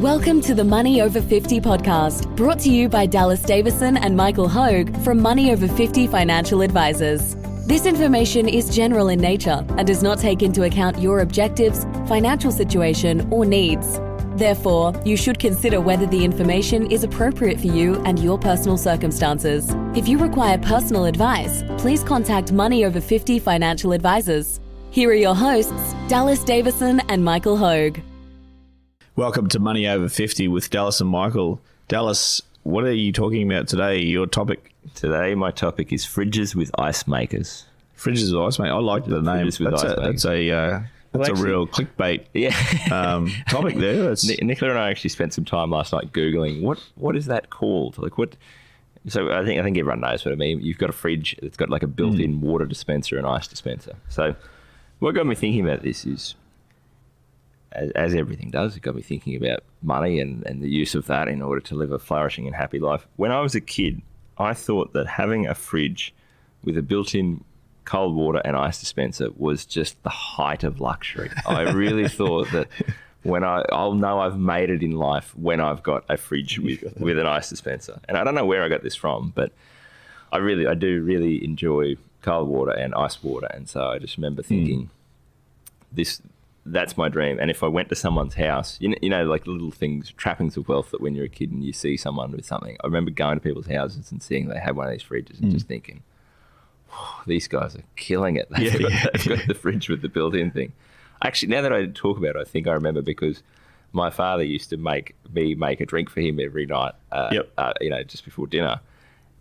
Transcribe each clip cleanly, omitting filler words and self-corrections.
Welcome to the Money Over 50 podcast, brought to you by Dallas Davison and Michael Hogue from Money Over 50 Financial Advisors. This information is general in nature and does not take into account your objectives, financial situation, or needs. Therefore, you should consider whether the information is appropriate for you and your personal circumstances. If you require personal advice, please contact Money Over 50 Financial Advisors. Here are your hosts, Dallas Davison and Michael Hogue. Welcome to Money Over 50 with Dallas and Michael. Dallas, what are you talking about today? Your topic? Today, my topic is fridges with ice makers. Fridges with ice makers. I like the name. That's a real clickbait topic there. Nicola and I actually spent some time last night Googling what is that called? So I think everyone knows what I mean. You've got a fridge that's got like a built-in water dispenser and ice dispenser. So what got me thinking about this is, as everything does, it got me thinking about money and the use of that in order to live a flourishing and happy life. When I was a kid, I thought that having a fridge with a built-in cold water and ice dispenser was just the height of luxury. I really thought that I'll know I've made it in life when I've got a fridge with an ice dispenser. And I don't know where I got this from, but I do really enjoy cold water and ice water. And so I just remember thinking, that's my dream. And if I went to someone's house, you know, like little things, trappings of wealth, that when you're a kid and you see someone with something. I remember going to people's houses and seeing they had one of these fridges and just thinking, these guys are killing it. They've got the fridge with the built-in thing. Actually, now that I talk about it, I think I remember because my father used to make a drink for him every night, just before dinner.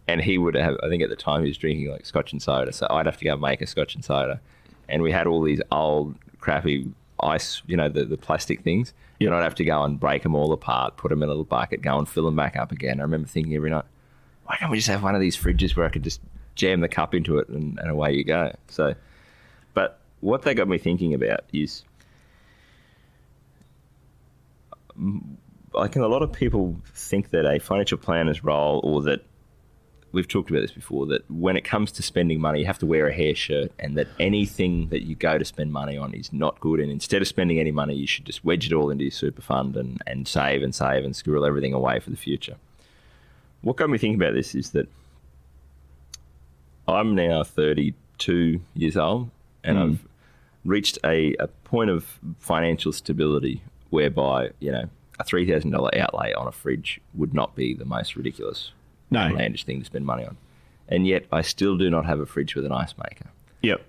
And he would have, I think at the time he was drinking like scotch and soda. So I'd have to go make a scotch and soda. And we had all these old, crappy ice, the plastic things. And I'd have to go and break them all apart, put them in a little bucket, go and fill them back up again. I remember thinking every night, why can't we just have one of these fridges where I could just jam the cup into it and away you go? So, but what that got me thinking about is, I think a lot of people think that a financial planner's role, or that we've talked about this before, that when it comes to spending money, you have to wear a hair shirt, and that anything that you go to spend money on is not good. And instead of spending any money, you should just wedge it all into your super fund and save and squirrel everything away for the future. What got me thinking about this is that I'm now 32 years old, and I've reached a point of financial stability whereby, a $3,000 outlay on a fridge would not be the most ridiculous, outlandish thing to spend money on. And yet I still do not have a fridge with an ice maker. Yep.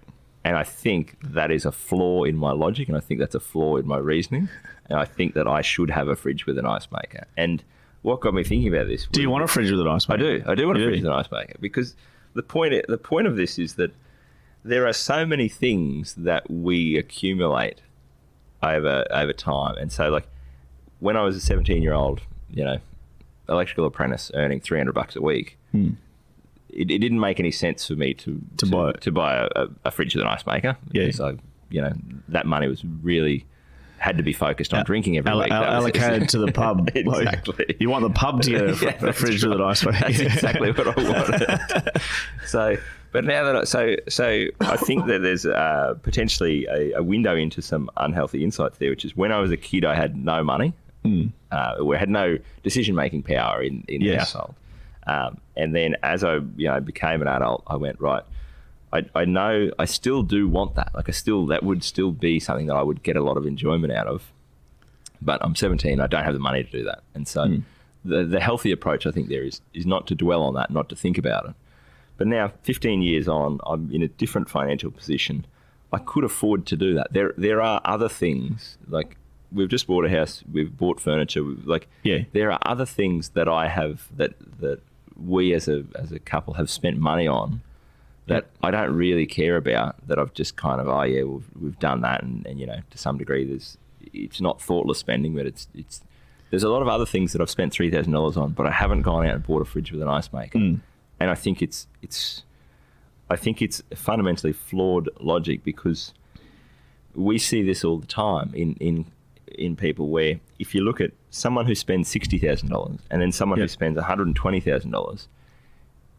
And I think that is a flaw in my logic, and I think that's a flaw in my reasoning. And I think that I should have a fridge with an ice maker. And what got me thinking about this... Do you want a fridge with an ice maker? I do want a fridge with an ice maker, because the point of this is that there are so many things that we accumulate over time. And so, like, when I was a 17-year-old, electrical apprentice earning $300 a week, it didn't make any sense for me to buy a fridge with an ice maker, because that money was really had to be focused on drinking every week. Allocated to the pub. Exactly. You want the pub to get a fridge with an ice maker. That's exactly what I wanted. But now that I think that there's potentially a window into some unhealthy insights there, which is when I was a kid, I had no money. We had no decision-making power in the household. And then as I became an adult, I went, right, I know I still do want that. Like that would still be something that I would get a lot of enjoyment out of. But I'm 17, I don't have the money to do that. And so the healthy approach, I think, there is not to dwell on that, not to think about it. But now, 15 years on, I'm in a different financial position. I could afford to do that. There are other things, like we've just bought a house, we've bought furniture. There are other things that I have that we as a couple have spent money on that I don't really care about. That I've just kind of we've done that, and to some degree it's not thoughtless spending, but it's there's a lot of other things that I've spent $3,000 on, but I haven't gone out and bought a fridge with an ice maker. And I think it's fundamentally flawed logic, because we see this all the time in people, where if you look at someone who spends $60,000 and then someone who spends $120,000,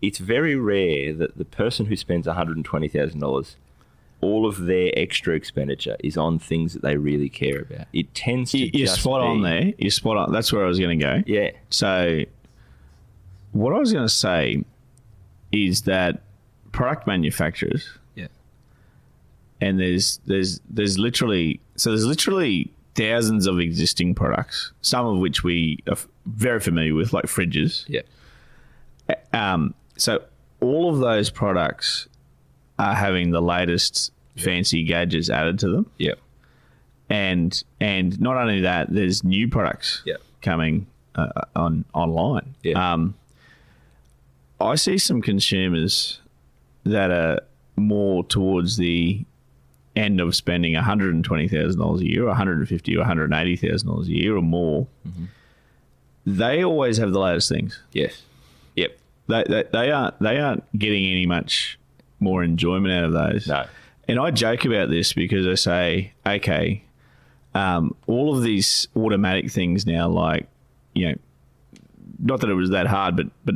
it's very rare that the person who spends $120,000 all of their extra expenditure is on things that they really care about. It tends to You're just spot on there. You're spot on. That's where I was going to go. Yeah. So what I was going to say is that product manufacturers, and there's literally thousands of existing products, some of which we are very familiar with, like fridges. Yeah. So all of those products are having the latest fancy gadgets added to them. Yeah. And not only that, there's new products coming online. Yeah. I see some consumers that are more towards the end of spending $120,000 a year, or $150,000 or $180,000 a year or more. Mm-hmm. They always have the latest things. Yes. Yep. They aren't getting any much more enjoyment out of those. No. And I joke about this because I say, okay, all of these automatic things now, like, not that it was that hard, but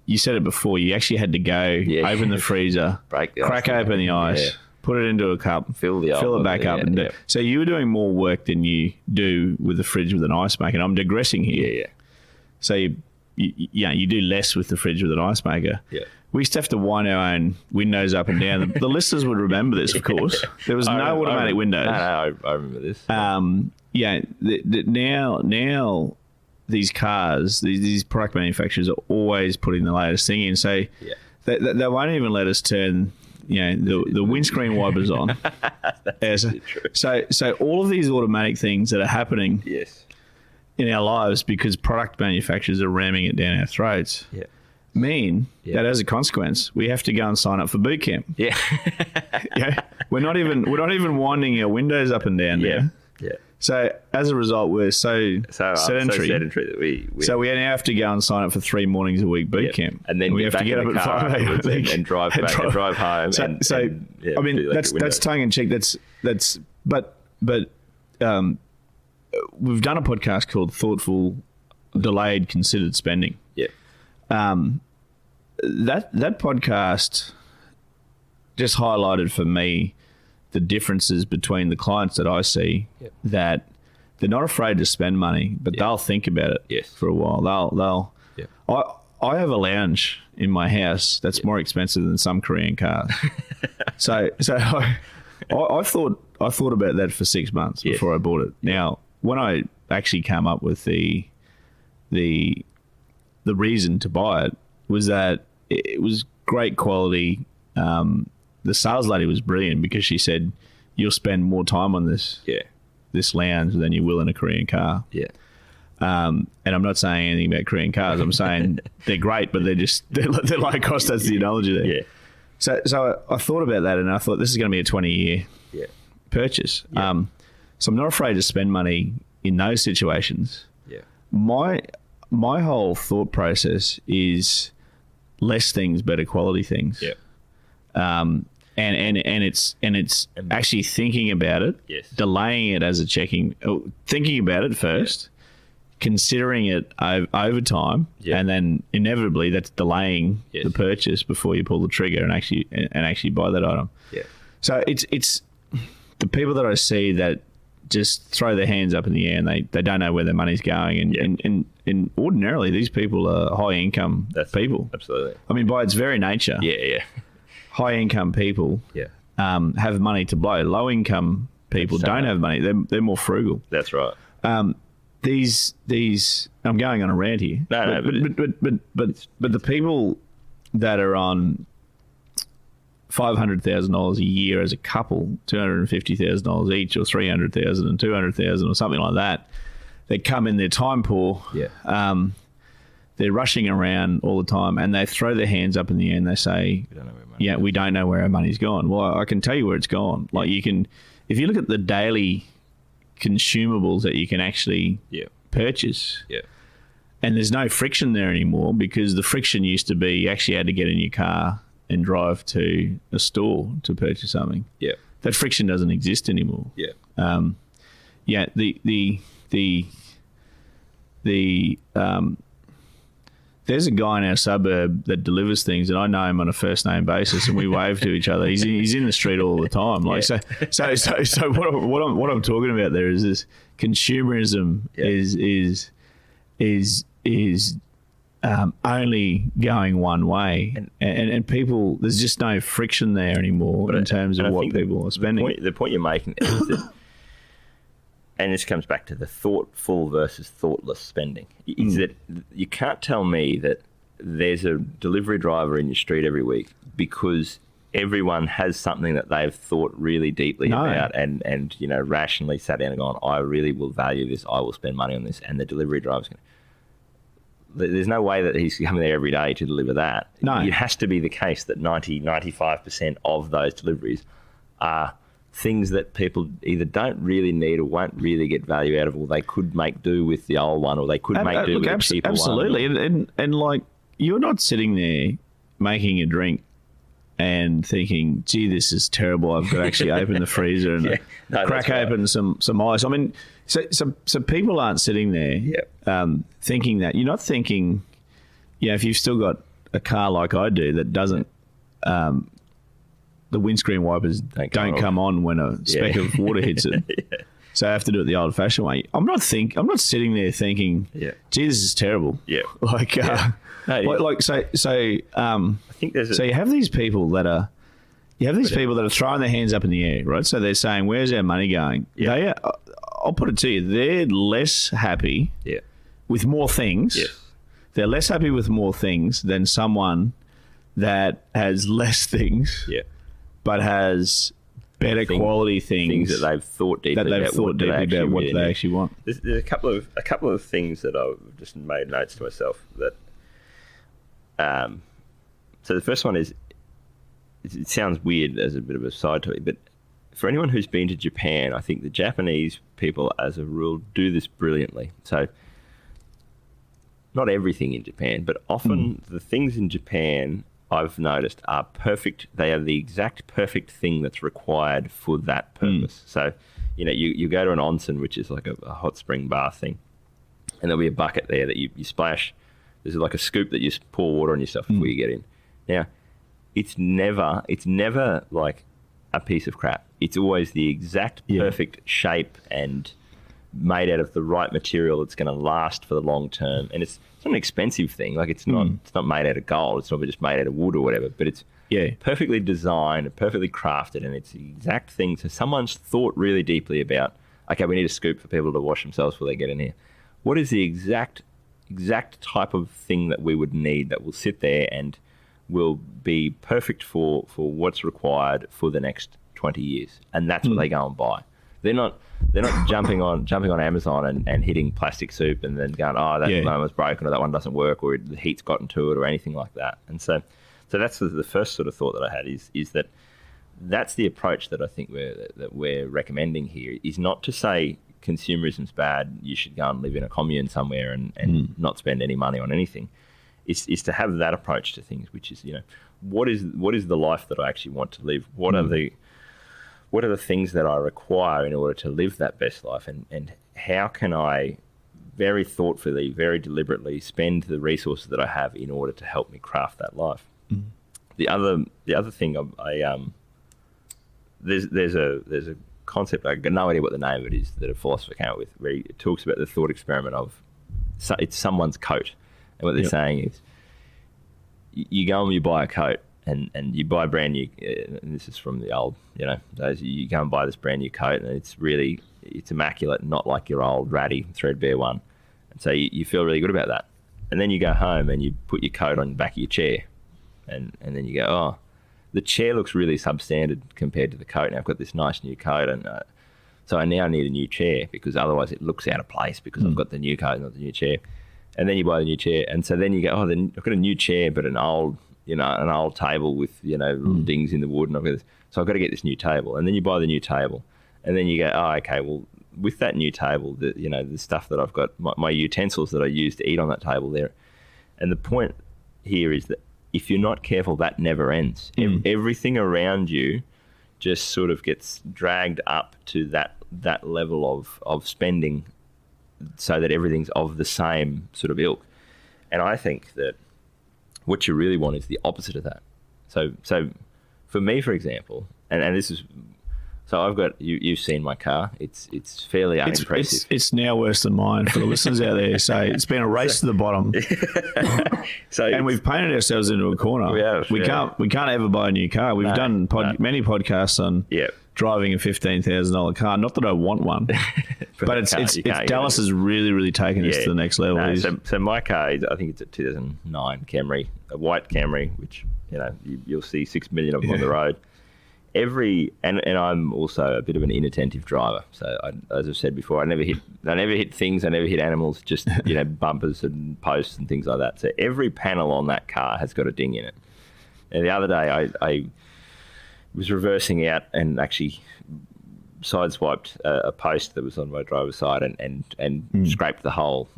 you said it before, you actually had to go open the freezer, crack open the ice, put it into a cup, fill it back up. And so you were doing more work than you do with the fridge with an ice maker. And I'm digressing here. Yeah. So you do less with the fridge with an ice maker. Yeah. We used to have to wind our own windows up and down. The listeners would remember this, of course. There was no automatic windows. No, I remember this. Now these cars, these product manufacturers are always putting the latest thing in. So they won't even let us turn the windscreen wipers on. So all of these automatic things that are happening in our lives because product manufacturers are ramming it down our throats mean that as a consequence we have to go and sign up for boot camp. We're not even winding our windows up and down now. So as a result, we're so sedentary. That we now have to go and sign up for 3 mornings a week boot camp, and then we have to get up at 5 a.m. and drive back and drive home. I mean, that's tongue in cheek. But we've done a podcast called Thoughtful, Delayed, Considered Spending. That podcast just highlighted for me the differences between the clients that I see that they're not afraid to spend money, but they'll think about it for a while. I have a lounge in my house that's more expensive than some Korean cars. so I thought about that for 6 months before I bought it. Now, when I actually came up with the reason to buy it was that it was great quality. The sales lady was brilliant because she said, you'll spend more time on this lounge than you will in a Korean car. And I'm not saying anything about Korean cars. I'm saying they're great, but they're low cost. That's the analogy there. So I thought about that, and I thought this is going to be a 20-year purchase. So I'm not afraid to spend money in those situations. My whole thought process is less things, better quality things. And it's actually thinking about it, delaying it as a thinking about it first, considering it over time, and then inevitably that's delaying the purchase before you pull the trigger and actually buy that item. So it's the people that I see that just throw their hands up in the air and they don't know where their money's going, and ordinarily these people are high income people. Absolutely. I mean, by its very nature. High income people have money to blow. Low income people don't have money. They're more frugal. That's right. These I'm going on a rant here. But the people that are on $500,000 a year as a couple, $250,000 each, or $300,000 and $200,000 or something like that, they come in, they're time poor. They're rushing around all the time, and they throw their hands up in the air and they say, we don't know where our money's gone. Well, I can tell you where it's gone. Like if you look at the daily consumables that you can actually purchase, and there's no friction there anymore, because the friction used to be you actually had to get in your car and drive to a store to purchase something. That friction doesn't exist anymore. there's a guy in our suburb that delivers things, and I know him on a first name basis, and we wave to each other. He's in the street all the time. Like so what I'm talking about there is this consumerism is only going one way, and people, there's just no friction there anymore in terms of what people are spending. The point you're making is that, and this comes back to the thoughtful versus thoughtless spending, is that you can't tell me that there's a delivery driver in your street every week because everyone has something that they've thought really deeply about and rationally sat down and gone, I really will value this, I will spend money on this, and the delivery driver's going to... There's no way that he's coming there every day to deliver that. No. It has to be the case that 95% of those deliveries are things that people either don't really need or won't really get value out of, or they could make do with the old one, or they could make do with a cheaper absolutely. one. Absolutely. And like, you're not sitting there making a drink and thinking, gee, this is terrible. I've got to actually open the freezer and crack open some ice. I mean, so people aren't sitting there thinking that. You're not thinking, if you've still got a car like I do that doesn't, the windscreen wipers don't come on when a speck of water hits it. So I have to do it the old-fashioned way. I'm not sitting there thinking, gee, this is terrible. Yeah. I think there's you have these people that are throwing their hands up in the air, right? So they're saying, where's our money going? Yeah. I'll put it to you, they're less happy with more things. Yes. They're less happy with more things than someone that has less things, but has better quality things that they've thought deeply about what they actually want. There's a couple of things that I've just made notes to myself that. So the first one is, it sounds weird as a bit of a side to it, but for anyone who's been to Japan, I think the Japanese people, as a rule, do this brilliantly. So not everything in Japan, but often the things in Japan I've noticed are perfect. They are the exact perfect thing that's required for that purpose. So, you go to an onsen, which is like a hot spring bath thing, and there'll be a bucket there that you splash. There's like a scoop that you pour water on yourself before you get in. Now, it's never like a piece of crap. It's always the exact perfect shape and made out of the right material that's going to last for the long term. And it's not an expensive thing. Like it's not made out of gold. It's not just made out of wood or whatever. But it's perfectly designed and perfectly crafted, and it's the exact thing. So someone's thought really deeply about, okay, we need a scoop for people to wash themselves before they get in here. What is the exact type of thing that we would need that will sit there and will be perfect for what's required for the next 20 years? And that's what they go and buy. They're not jumping on Amazon and hitting plastic soup and then going, oh, that one was broken, or that one doesn't work, or the heat's gotten to it, or anything like that. And so that's the first sort of thought that I had is that that's the approach that I think we're recommending here, is not to say consumerism's bad, you should go and live in a commune somewhere and not spend any money on anything. Is to have that approach to things, which is, what is the life that I actually want to live? What are the things that I require in order to live that best life, and how can I very thoughtfully, very deliberately spend the resources that I have in order to help me craft that life? The other thing there's a concept, I got no idea what the name of it is, that a philosopher came up with, where it talks about the thought experiment of it's someone's coat. And what they're saying is, you go and you buy a coat, and you buy brand new, and this is from the old, those, you go and buy this brand new coat, and it's immaculate, not like your old ratty threadbare one. And so you feel really good about that. And then you go home and you put your coat on the back of your chair, and then you go, oh, the chair looks really substandard compared to the coat. Now I've got this nice new coat, and so I now need a new chair, because otherwise it looks out of place because I've got the new coat, not the new chair. And then you buy the new chair, and so then you go, oh, then I've got a new chair, but an old table with little dings in the wood, and I've got this, so I've got to get this new table. And then you buy the new table, and then you go, oh, okay, well, with that new table, the stuff that I've got, my utensils that I use to eat on that table there. And the point here is that if you're not careful, that never ends. Everything around you just sort of gets dragged up to that level of spending, so that everything's of the same sort of ilk. And I think that what you really want is the opposite of that. So for me, for example, and this is, so I've got, you've seen my car. It's fairly unimpressive. It's now worse than mine for the listeners out there. So it's been a race to the bottom. And we've painted ourselves into a corner. We can't ever buy a new car. We've done many podcasts on driving a $15,000 car. Not that I want one, but it's Dallas has really, really taken us to the next level. So my car, I think it's a 2009 Camry, a white Camry, which you'll see 6 million of them on the road. And I'm also a bit of an inattentive driver. So as I've said before, I never hit things. I never hit animals. Just bumpers and posts and things like that. So every panel on that car has got a ding in it. And the other day, I was reversing out and actually sideswiped a post that was on my driver's side and scraped the whole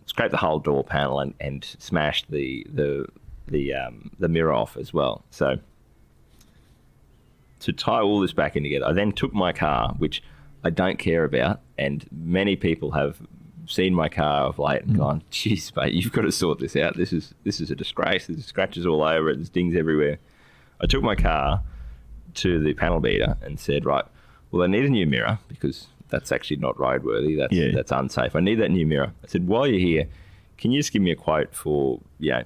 door panel and smashed the mirror off as well. So to tie all this back in together, I then took my car, which I don't care about, and many people have seen my car of late and gone, "Geez, mate, you've got to sort this out. This is a disgrace. There's scratches all over it. There's dings everywhere." I took my car to the panel beater and said, "Right, well, I need a new mirror because that's actually not roadworthy. That's unsafe. I need that new mirror." I said, "While you're here, can you just give me a quote for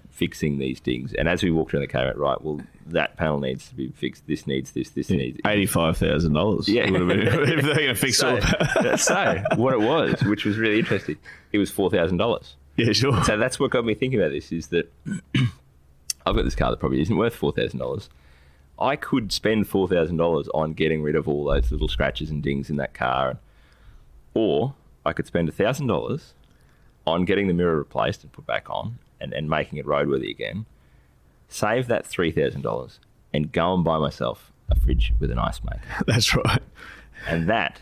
fixing these dings?" And as we walked around the car, right, well, that panel needs to be fixed. This needs this. This needs $85,000. Yeah, would have been, if they're going to fix all that. So what it was, which was really interesting, it was $4,000. Yeah, sure. So that's what got me thinking about this: is that I've got this car that probably isn't worth $4,000. I could spend $4,000 on getting rid of all those little scratches and dings in that car, or I could spend $1,000 on getting the mirror replaced and put back on and making it roadworthy again, save that $3,000 and go and buy myself a fridge with an ice maker. That's right. And that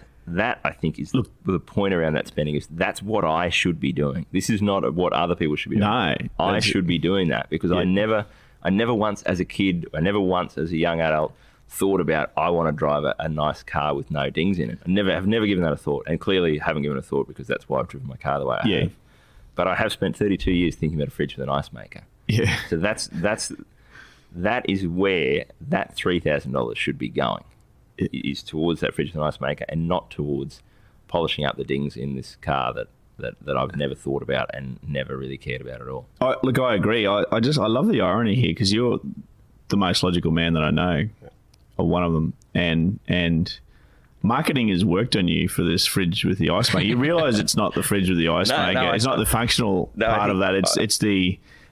I think is the point around that spending is that's what I should be doing. This is not what other people should be doing. No. I should be doing that because I never once as a kid, I never once as a young adult thought about I want to drive a nice car with no dings in it. I've never given that a thought, and clearly haven't given it a thought because that's why I've driven my car the way I have. But I have spent 32 years thinking about a fridge with an ice maker. Yeah. So that is where that $3,000 should be going, is towards that fridge with an ice maker and not towards polishing up the dings in this car that I've never thought about and never really cared about at all. Look, I agree. I love the irony here because you're the most logical man that I know, or one of them, and marketing has worked on you for this fridge with the ice maker. You realise it's not the fridge with the ice maker. No, it's not the functional part of that.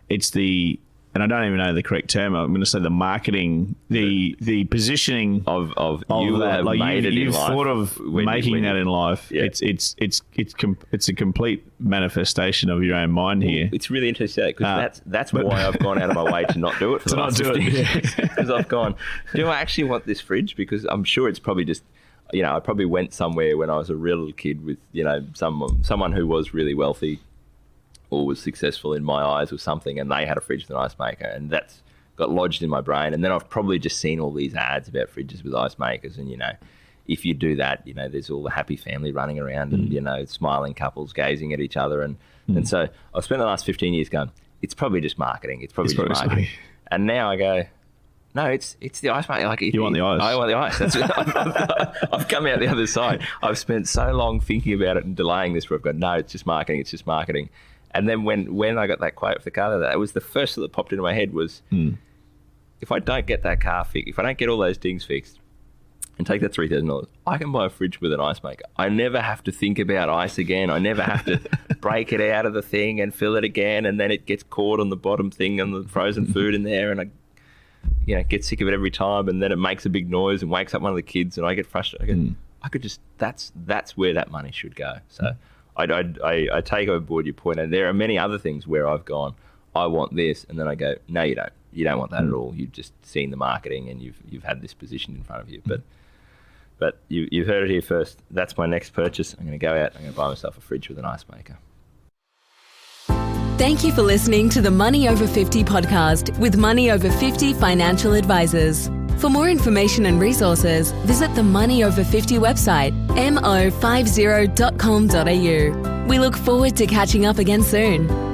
It's the and I don't even know the correct term. I'm going to say the marketing, the positioning of you that. Like you've thought of making that in life. Yeah. It's a complete manifestation of your own mind here. It's really interesting because that's why I've gone out of my way to not do it for the last 15 years. Because I've gone, do I actually want this fridge? Because I'm sure it's probably just, I probably went somewhere when I was a real little kid with, someone who was really wealthy or was successful in my eyes or something, and they had a fridge with an ice maker, and that's got lodged in my brain. And then I've probably just seen all these ads about fridges with ice makers, and if you do that, there's all the happy family running around and smiling couples gazing at each other, and so I've spent the last 15 years going, it's probably just marketing. It's probably just marketing. And now I go, no, it's the ice maker. Like you want the ice. I want the ice. I've come out the other side. I've spent so long thinking about it and delaying this where I've gone, no, it's just marketing. It's just marketing. And then when I got that quote for the car, that was the first thing that popped into my head was, if I don't get that car fixed, if I don't get all those dings fixed and take that $3,000, I can buy a fridge with an ice maker. I never have to think about ice again. I never have to break it out of the thing and fill it again, and then it gets caught on the bottom thing and the frozen food in there, and I get sick of it every time, and then it makes a big noise and wakes up one of the kids, and I get frustrated. I could just that's where that money should go. So I take on board your point, and there are many other things where I've gone, I want this, and then I go, no, you don't. You don't want that at all. You've just seen the marketing and you've had this position in front of you. But you've heard it here first. That's my next purchase. I'm going to go out. I'm going to buy myself a fridge with an ice maker. Thank you for listening to the Money Over 50 podcast with Money Over 50 financial advisors. For more information and resources, visit the Money Over 50 website, mo50.com.au. We look forward to catching up again soon.